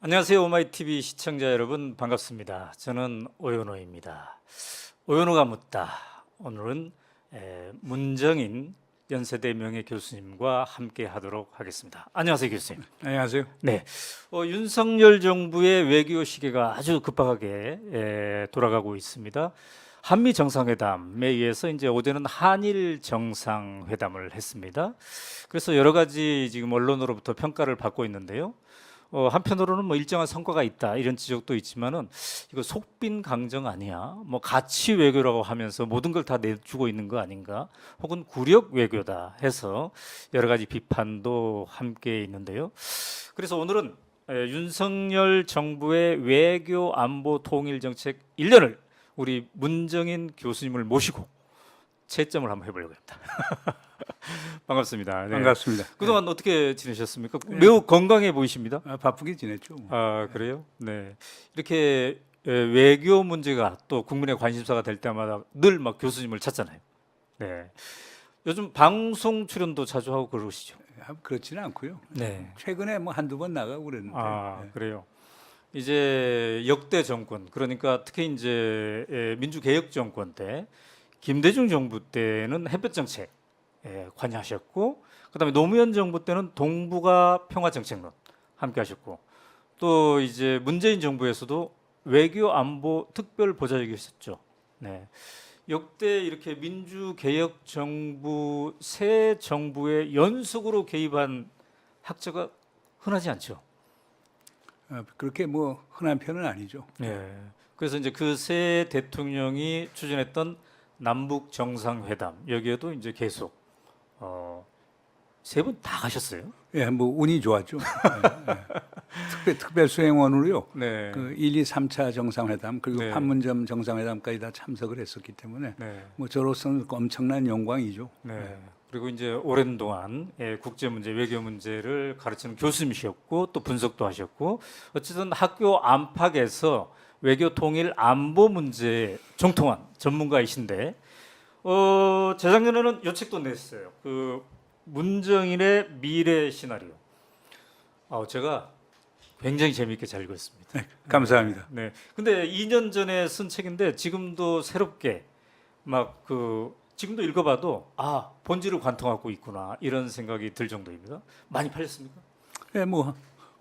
안녕하세요. 오마이TV 시청자 여러분 반갑습니다. 저는 오연호입니다. 오연호가 묻다. 오늘은 문정인 연세대 명예교수님과 함께 하도록 하겠습니다. 안녕하세요, 교수님. 안녕하세요. 네, 윤석열 정부의 외교 시계가 아주 급박하게 돌아가고 있습니다. 한미 정상회담에 의해서 이제 어제는 한일 정상회담을 했습니다. 그래서 여러 가지 지금 언론으로부터 평가를 받고 있는데요. 한편으로는 뭐 일정한 성과가 있다 이런 지적도 있지만은 이거 속빈 강정 아니야? 뭐 가치 외교라고 하면서 모든 걸 다 내주고 있는 거 아닌가? 혹은 굴욕 외교다 해서 여러 가지 비판도 함께 있는데요. 그래서 오늘은 윤석열 정부의 외교 안보 통일 정책 1년을 우리 문정인 교수님을 모시고 채점을 한번 해보려고 합니다. 반갑습니다. 네. 반갑습니다. 그동안 어떻게 지내셨습니까? 매우 건강해 보이십니다. 바쁘게 지냈죠. 아, 그래요? 네. 이렇게 외교 문제가 또 국민의 관심사가 될 때마다 늘 막 교수님을 찾잖아요. 네. 요즘 방송 출연도 자주 하고 그러시죠? 그렇지는 않고요. 네. 최근에 뭐 한두 번 나가고 그랬는데. 아, 그래요. 이제 역대 정권, 그러니까 특히 이제 민주개혁 정권 때 김대중 정부 때는 햇볕 정책 관여하셨고, 그다음에 노무현 정부 때는 동북아 평화 정책론 함께 하셨고, 또 이제 문재인 정부에서도 외교 안보 특별 보좌역이셨죠. 네. 역대 이렇게 민주개혁 정부 새 정부에 연속으로 개입한 학자가 흔하지 않죠. 그렇게 뭐 흔한 편은 아니죠. 네. 그래서 이제 그 새 대통령이 추진했던 남북 정상회담 여기에도 이제 계속 세 분 다 가셨어요? 예, 뭐 운이 좋았죠. 특별 수행원으로요. 네. 그 1, 2, 3차 정상회담 그리고 네. 판문점 정상회담까지 다 참석을 했었기 때문에 네. 뭐 저로서는 엄청난 영광이죠. 네. 그리고 이제 오랜 동안 국제 문제, 외교 문제를 가르치는 교수님이셨고 또 분석도 하셨고 어쨌든 학교 안팎에서 외교 통일 안보 문제에 정통한 전문가이신데 재작년에는 요 책도 냈어요. 그 문정인의 미래 시나리오. 제가 굉장히 재미있게 잘 읽었습니다. 네, 감사합니다. 네. 근데 2년 전에 쓴 책인데 지금도 새롭게 막 지금도 읽어봐도 본질을 관통하고 있구나 이런 생각이 들 정도입니다. 많이 팔렸습니까? 예, 뭐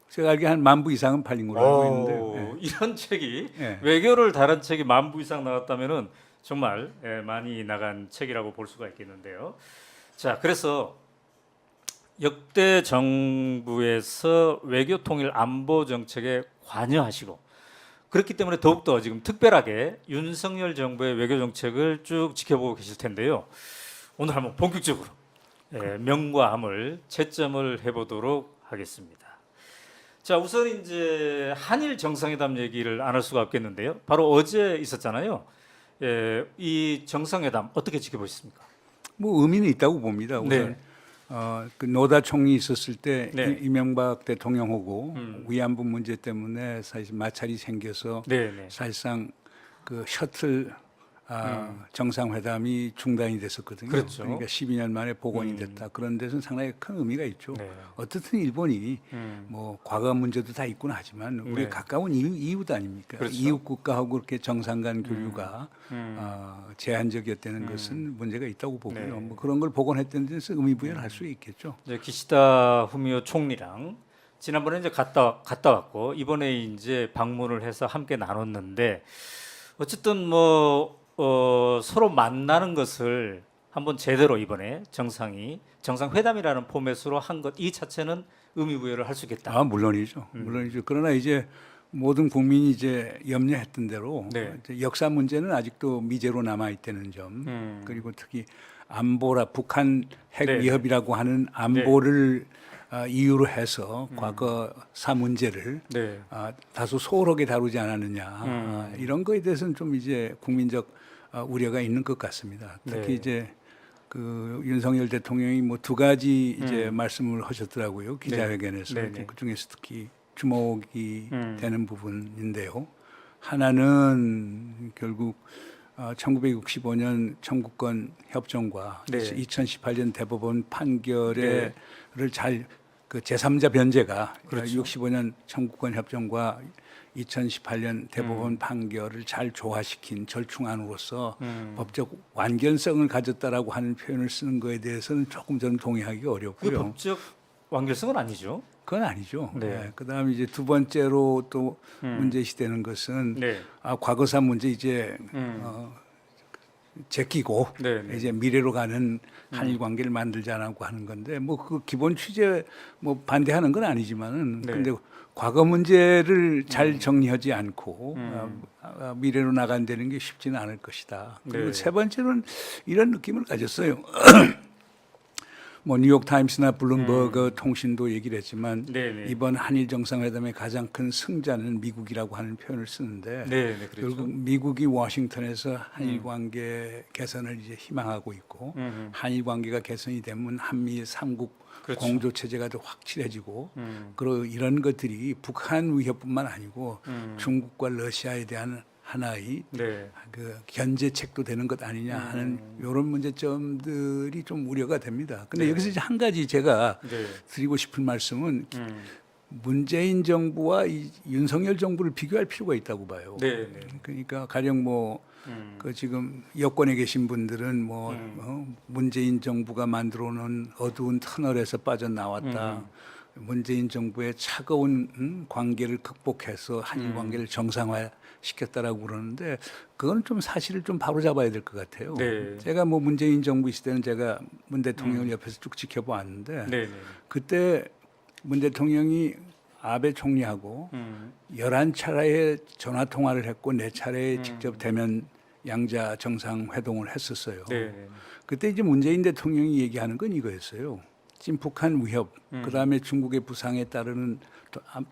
제가 알기에 한 10,000부 이상은 팔린 걸로 알고 있는데. 이런 책이 예. 외교를 다룬 책이 10,000부 이상 나왔다면은 정말 많이 나간 책이라고 볼 수가 있겠는데요. 자, 그래서 역대 정부에서 외교 통일 안보 정책에 관여하시고 그렇기 때문에 더욱더 지금 특별하게 윤석열 정부의 외교 정책을 쭉 지켜보고 계실 텐데요. 오늘 한번 본격적으로 명과 암을 채점을 해보도록 하겠습니다. 자, 우선 이제 한일 정상회담 얘기를 안 할 수가 없겠는데요. 바로 어제 있었잖아요. 이 정상회담 어떻게 지켜보셨습니까? 뭐 의미는 있다고 봅니다. 우선 그 노다 총리 있었을 때 네. 이명박 대통령하고 위안부 문제 때문에 사실 마찰이 생겨서 네. 사실상 그 셔틀 정상회담이 중단이 됐었거든요. 그렇죠. 그러니까 12년 만에 복원이 됐다. 그런 데서는 상당히 큰 의미가 있죠. 네. 어떻든 일본이 뭐 과거 문제도 다 있구나 하지만 우리 네. 가까운 이웃 아닙니까? 그렇죠. 이웃 국가하고 그렇게 정상 간 교류가 제한적이었다는 것은 문제가 있다고 보고요. 네. 뭐 그런 걸 복원했다는 데서 의미 부여를 할 수 있겠죠. 이제 기시다 후미오 총리랑 지난번에 이제 갔다 왔고 이번에 이제 방문을 해서 함께 나눴는데 어쨌든 뭐 서로 만나는 것을 한번 제대로 이번에 정상회담이라는 포맷으로 한 것 이 자체는 의미 부여를 할 수 있겠다. 물론이죠. 물론이죠. 그러나 이제 모든 국민이 이제 염려했던 대로 네. 이제 역사 문제는 아직도 미제로 남아 있다는 점, 그리고 특히 안보라 북한 핵 네. 위협이라고 하는 안보를 이유로 해서 과거사 문제를 네. 다소 소홀하게 다루지 않았느냐 이런 거에 대해서는 좀 이제 국민적 우려가 있는 것 같습니다. 특히 네. 이제 그 윤석열 대통령이 뭐 두 가지 이제 말씀을 하셨더라고요. 기자회견에서 네. 네. 그 중에서 특히 주목이 되는 부분인데요. 하나는 결국 1965년 청구권 협정과 네. 2018년 대법원 판결을 잘 그 제3자 변제가 그렇죠. 65년 청구권 협정과 2018년 대법원 판결을 잘 조화시킨 절충안으로서 법적 완결성을 가졌다라고 하는 표현을 쓰는 거에 대해서는 조금 저는 동의하기 그게 어렵고요. 법적 완결성은 아니죠. 그건 아니죠. 네. 네. 그다음에 이제 두 번째로 또 문제시되는 것은 네. 과거사 문제 이제 제끼고 네, 네. 이제 미래로 가는 한일 관계를 만들자라고 하는 건데 뭐 그 기본 취재 뭐 반대하는 건 아니지만은 네. 근데 과거 문제를 잘 정리하지 않고 미래로 나간다는 게 쉽지는 않을 것이다. 그리고 네. 세 번째는 이런 느낌을 가졌어요. 뭐 뉴욕 타임스나 블룸버그 통신도 얘기를 했지만 네, 네. 이번 한일 정상회담의 가장 큰 승자는 미국이라고 하는 표현을 쓰는데 네, 네, 그렇죠. 결국 미국이 워싱턴에서 한일 관계 개선을 이제 희망하고 있고 한일 관계가 개선이 되면 한미 삼국 그렇죠. 공조 체제가 더 확실해지고 그리고 이런 것들이 북한 위협뿐만 아니고 중국과 러시아에 대한 하나의 네. 그 견제책도 되는 것 아니냐 하는 이런 문제점들이 좀 우려가 됩니다. 근데 네. 여기서 이제 한 가지 제가 네. 드리고 싶은 말씀은 문재인 정부와 이 윤석열 정부를 비교할 필요가 있다고 봐요. 네, 네. 그러니까 가령 뭐 그 지금 여권에 계신 분들은 뭐 문재인 정부가 만들어놓은 어두운 터널에서 빠져나왔다. 문재인 정부의 차가운 관계를 극복해서 한일 관계를 정상화시켰다라고 그러는데 그건 좀 사실을 좀 바로잡아야 될 것 같아요. 네. 제가 뭐 문재인 정부 있을 때는 제가 문 대통령을 옆에서 쭉 지켜보았는데 네, 네. 그때 문 대통령이 아베 총리하고 11차례의 전화 통화를 했고 4차례 직접 대면 양자 정상회동을 했었어요. 네, 네. 그때 이제 문재인 대통령이 얘기하는 건 이거였어요. 지금 북한 위협, 그다음에 중국의 부상에 따르는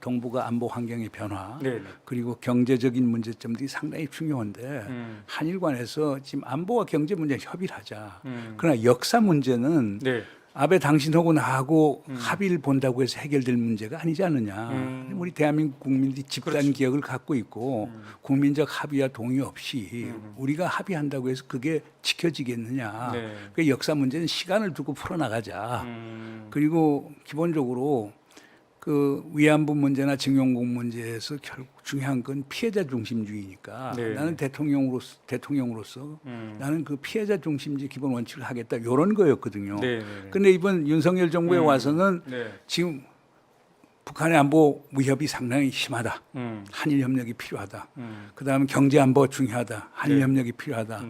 동북아 안보 환경의 변화, 네, 네. 그리고 경제적인 문제점들이 상당히 중요한데 한일 간에서 지금 안보와 경제 문제 협의를 하자. 그러나 역사 문제는 네. 아베 당신하고 나하고 합의를 본다고 해서 해결될 문제가 아니지 않느냐. 우리 대한민국 국민들이 집단 그렇죠. 기억을 갖고 있고 국민적 합의와 동의 없이 우리가 합의한다고 해서 그게 지켜지겠느냐. 네. 그 역사 문제는 시간을 두고 풀어나가자. 그리고 기본적으로 그 위안부 문제나 징용공 문제에서 결국 중요한 건 피해자 중심주의니까 네. 나는 대통령으로서 나는 그 피해자 중심주의 기본 원칙을 하겠다 이런 거였거든요. 네, 네. 근데 이번 윤석열 정부에 와서는 네. 지금 북한의 안보 위협이 상당히 심하다. 한일 협력이 필요하다. 그다음에 경제 안보 중요하다. 한일 네. 협력이 필요하다.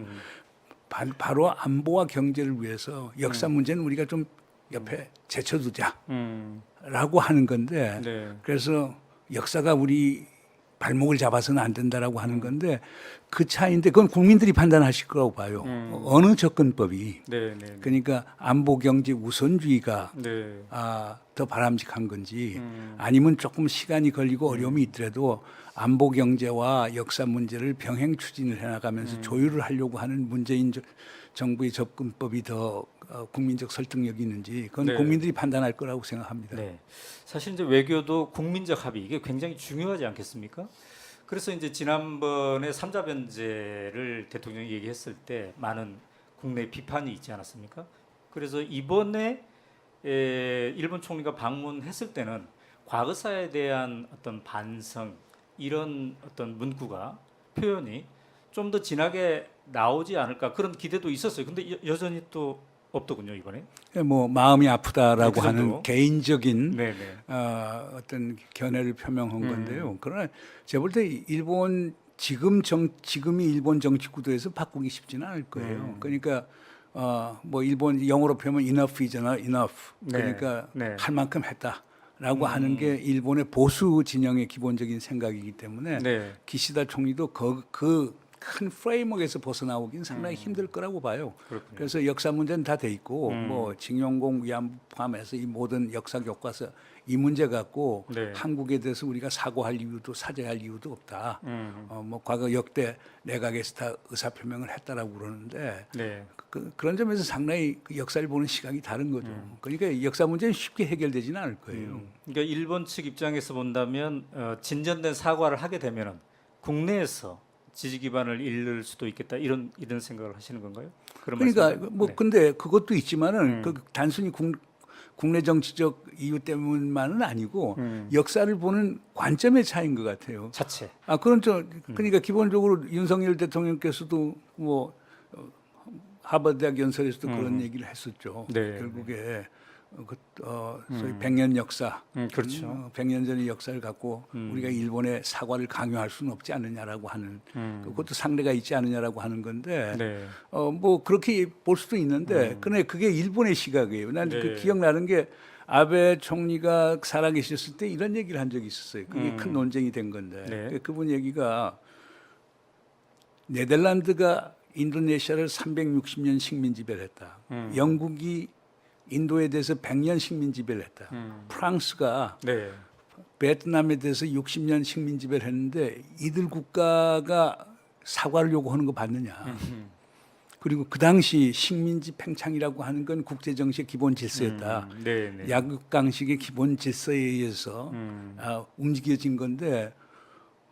바로 안보와 경제를 위해서 역사 문제는 우리가 좀 옆에 제쳐두자. 라고 하는 건데 네. 그래서 역사가 우리 발목을 잡아서는 안 된다라고 하는 건데 그 차이인데 그건 국민들이 판단하실 거라고 봐요. 어느 접근법이 네, 네. 그러니까 안보 경제 우선주의가 네. 더 바람직한 건지 아니면 조금 시간이 걸리고 어려움이 있더라도 안보 경제와 역사 문제를 병행 추진을 해나가면서 조율을 하려고 하는 문재인 정부의 접근법이 더 국민적 설득력이 있는지 그건 네. 국민들이 판단할 거라고 생각합니다. 네. 사실 이제 외교도 국민적 합의 이게 굉장히 중요하지 않겠습니까? 그래서 이제 지난번에 삼자 변제를 대통령이 얘기했을 때 많은 국내 비판이 있지 않았습니까? 그래서 이번에 일본 총리가 방문했을 때는 과거사에 대한 어떤 반성 이런 어떤 문구가 표현이 좀 더 진하게 나오지 않을까 그런 기대도 있었어요. 근데 여전히 또 없더군요 이번에. 뭐 마음이 아프다라고 네, 그 정도. 하는 개인적인 네네. 어떤 견해를 표명한 건데요. 그러나 제가 볼 때 지금이 일본 정치 구도에서 바꾸기 쉽지는 않을 거예요. 그러니까 뭐 일본 영어로 표현하면 enough이잖아, enough. 네. 그러니까 네. 할 만큼 했다라고 하는 게 일본의 보수 진영의 기본적인 생각이기 때문에 네. 기시다 총리도 그 큰 프레임워크에서 벗어나오긴 상당히 힘들 거라고 봐요. 그렇군요. 그래서 역사 문제는 다 돼 있고 뭐 징용공 위안부 포함해서 이 모든 역사 교과서 이 문제 갖고 네. 한국에 대해서 우리가 사과할 이유도 사죄할 이유도 없다. 뭐 과거 역대 내각에서 다 의사 표명을 했다라고 그러는데 네. 그런 점에서 상당히 그 역사를 보는 시각이 다른 거죠. 그러니까 역사 문제는 쉽게 해결되지는 않을 거예요. 그러니까 일본 측 입장에서 본다면 진전된 사과를 하게 되면은 국내에서 지지 기반을 잃을 수도 있겠다 이런 생각을 하시는 건가요? 그런 그러니까 말씀이세요? 뭐 네. 근데 그것도 있지만은 그 단순히 국내 정치적 이유 때문만은 아니고 역사를 보는 관점의 차이인 것 같아요. 자체. 그러니까 기본적으로 윤석열 대통령께서도 뭐 하버드대학 연설에서도 그런 얘기를 했었죠. 네. 결국에 소위 100년 역사, 그렇죠. 100년 전의 역사를 갖고 우리가 일본에 사과를 강요할 수는 없지 않느냐라고 하는 그것도 상대가 있지 않느냐라고 하는 건데 네. 뭐 그렇게 볼 수도 있는데 근데 그게 일본의 시각이에요. 난 네. 그 기억나는 게 아베 총리가 살아계셨을 때 이런 얘기를 한 적이 있었어요. 그게 큰 논쟁이 된 건데 네. 그분 얘기가 네덜란드가 인도네시아를 360년 식민 지배를 했다. 영국이 인도에 대해서 100년 식민 지배를 했다. 프랑스가 네. 베트남에 대해서 60년 식민 지배를 했는데 이들 국가가 사과를 요구하는 거 봤느냐. 그리고 그 당시 식민지 팽창이라고 하는 건 국제 정치의 기본 질서였다. 네, 네. 약육강식의 기본 질서에 의해서 움직여진 건데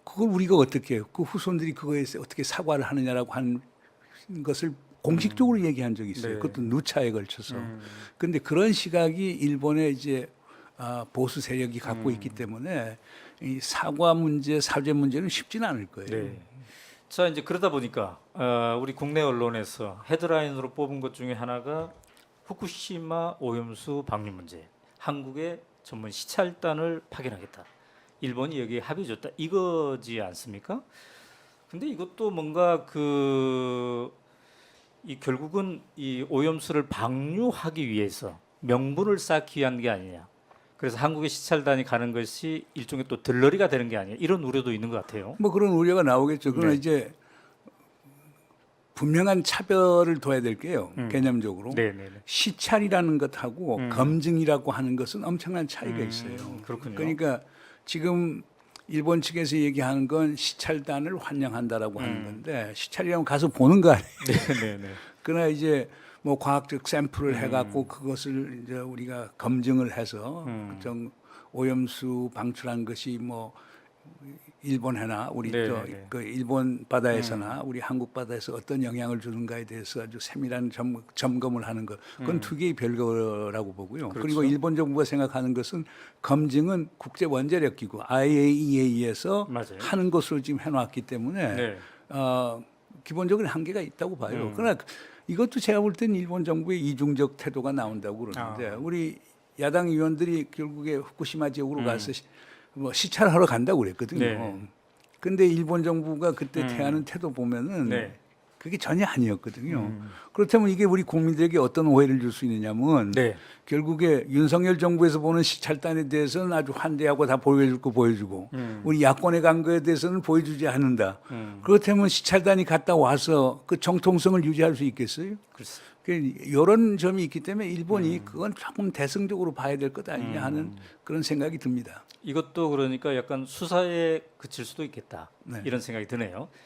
그걸 우리가 어떻게 그 후손들이 그거에 어떻게 사과를 하느냐라고 하는 것을 공식적으로 얘기한 적이 있어요. 네. 그것도 누차에 걸쳐서. 그런데 그런 시각이 일본의 이제 보수 세력이 갖고 있기 때문에 이 사과 문제, 사죄 문제는 쉽지는 않을 거예요. 네. 자, 이제 그러다 보니까 우리 국내 언론에서 헤드라인으로 뽑은 것 중에 하나가 후쿠시마 오염수 방류 문제. 한국의 전문 시찰단을 파견하겠다. 일본이 여기에 합의 줬다. 이거지 않습니까? 근데 이것도 뭔가 이 결국은 이 오염수를 방류하기 위해서 명분을 쌓기 위한 게 아니냐. 그래서 한국의 시찰단이 가는 것이 일종의 또 들러리가 되는 게 아니냐. 이런 우려도 있는 것 같아요. 뭐 그런 우려가 나오겠죠. 그러나 네. 이제 분명한 차별을 둬야 될 게요. 개념적으로. 네, 네, 네. 시찰이라는 것하고 검증이라고 하는 것은 엄청난 차이가 있어요. 그렇군요. 그러니까 지금 일본 측에서 얘기하는 건 시찰단을 환영한다라고 하는 건데 시찰이라면 가서 보는 거 아니에요. 네, 네, 네. 그러나 이제 뭐 과학적 샘플을 해갖고 그것을 이제 우리가 검증을 해서 오염수 방출한 것이 뭐 일본해나 우리 네, 또 네. 그 일본 바다에서나 우리 한국 바다에서 어떤 영향을 주는가에 대해서 아주 세밀한 점검을 하는 것 그건 두 개의 별거라고 보고요. 그렇죠. 그리고 일본 정부가 생각하는 것은 검증은 국제 원자력 기구 IAEA에서 맞아요. 하는 것으로 지금 해놨기 때문에 네. 기본적으로 한계가 있다고 봐요. 그러나 이것도 제가 볼 때는 일본 정부의 이중적 태도가 나온다고 그러는데 우리 야당 의원들이 결국에 후쿠시마 지역으로 가서 뭐 시찰하러 간다고 그랬거든요. 네. 근데 일본 정부가 그때 대하는 태도 보면은 네. 그게 전혀 아니었거든요. 그렇다면 이게 우리 국민들에게 어떤 오해를 줄 수 있느냐면 네. 결국에 윤석열 정부에서 보는 시찰단에 대해서는 아주 환대하고 다 보여줄 거 보여주고 우리 야권에 간 거에 대해서는 보여주지 않는다. 그렇다면 시찰단이 갔다 와서 그 정통성을 유지할 수 있겠어요? 글쎄. 이런 점이 있기 때문에 일본이 그건 조금 대승적으로 봐야 될 것 아니냐 하는 그런 생각이 듭니다. 이것도 그러니까 약간 수사에 그칠 수도 있겠다. 네. 이런 생각이 드네요.